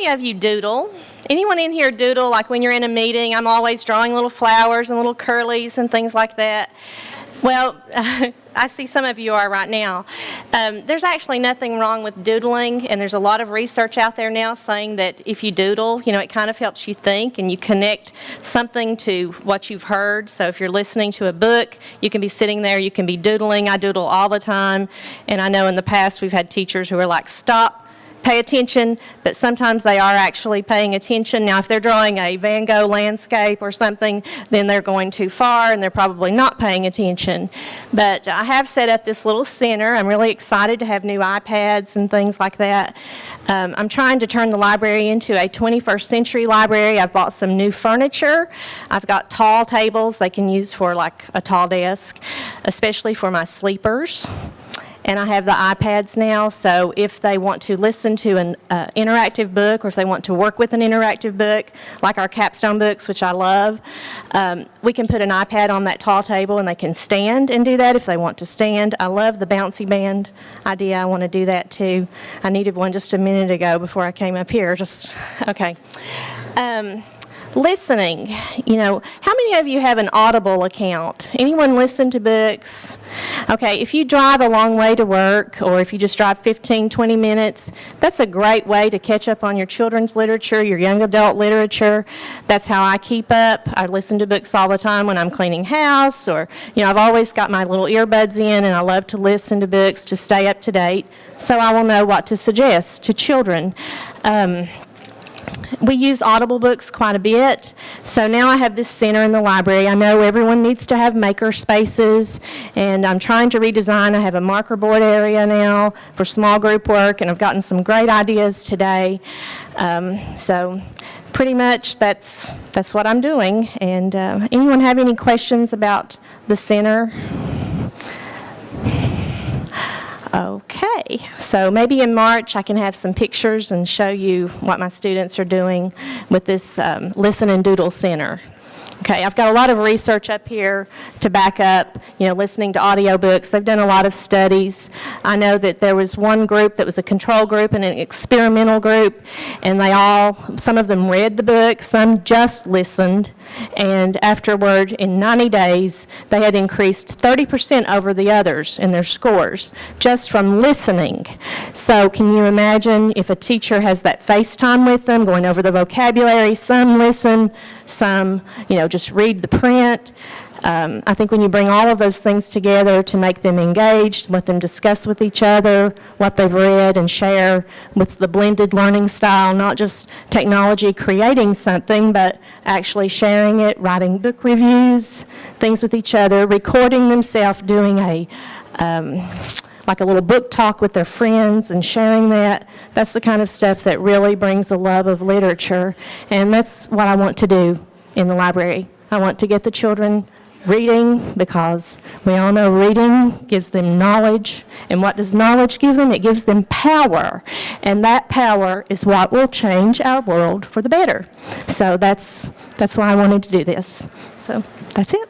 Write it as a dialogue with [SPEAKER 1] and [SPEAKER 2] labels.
[SPEAKER 1] many of you doodle? Anyone in here doodle, like when you're in a meeting? I'm always drawing little flowers and little curlies and things like that. Well, I see some of you are right now. There's actually nothing wrong with doodling, and there's a lot of research out there now saying that if you doodle, it kind of helps you think and you connect something to what you've heard. So if you're listening to a book, you can be sitting there, you can be doodling. I doodle all the time, and I know in the past we've had teachers who are like, stop. Pay attention, but sometimes they are actually paying attention. Now, if they're drawing a Van Gogh landscape or something, then they're going too far and they're probably not paying attention. But I have set up this little center. I'm really excited to have new iPads and things like that. I'm trying to turn the library into a 21st century library. I've bought some new furniture. I've got tall tables they can use for like a tall desk, especially for my sleepers. And I have the iPads now, so if they want to listen to an interactive book, or if they want to work with an interactive book, like our capstone books, which I love, we can put an iPad on that tall table and they can stand and do that if they want to stand. I love the bouncy band idea. I want to do that too. I needed one just a minute ago before I came up here. Okay. Listening, how many of you have an Audible account? Anyone listen to books? Okay, if you drive a long way to work, or if you just drive 15, 20 minutes, that's a great way to catch up on your children's literature, your young adult literature. That's how I keep up. I listen to books all the time when I'm cleaning house, or, I've always got my little earbuds in, and I love to listen to books to stay up to date, so I will know what to suggest to children. We use Audible books quite a bit, so now I have this center in the library. I know everyone needs to have maker spaces, and I'm trying to redesign. I have a marker board area now for small group work, and I've gotten some great ideas today. So pretty much that's what I'm doing. And anyone have any questions about the center? Okay, so maybe in March I can have some pictures and show you what my students are doing with this Listen and Doodle Center. Okay, I've got a lot of research up here to back up, listening to audiobooks. They've done a lot of studies. I know that there was one group that was a control group and an experimental group, and some of them read the book, some just listened, and afterward, in 90 days, they had increased 30% over the others in their scores, just from listening. So can you imagine if a teacher has that FaceTime with them, going over the vocabulary, some listen, some, just read the print. I think when you bring all of those things together to make them engaged, let them discuss with each other what they've read and share with the blended learning style, not just technology creating something, but actually sharing it, writing book reviews, things with each other, recording themselves doing like a little book talk with their friends and sharing that. That's the kind of stuff that really brings a love of literature, and that's what I want to do in the library. I want to get the children reading, because we all know reading gives them knowledge. And what does knowledge give them? It gives them power. And that power is what will change our world for the better. So that's why I wanted to do this. So that's it.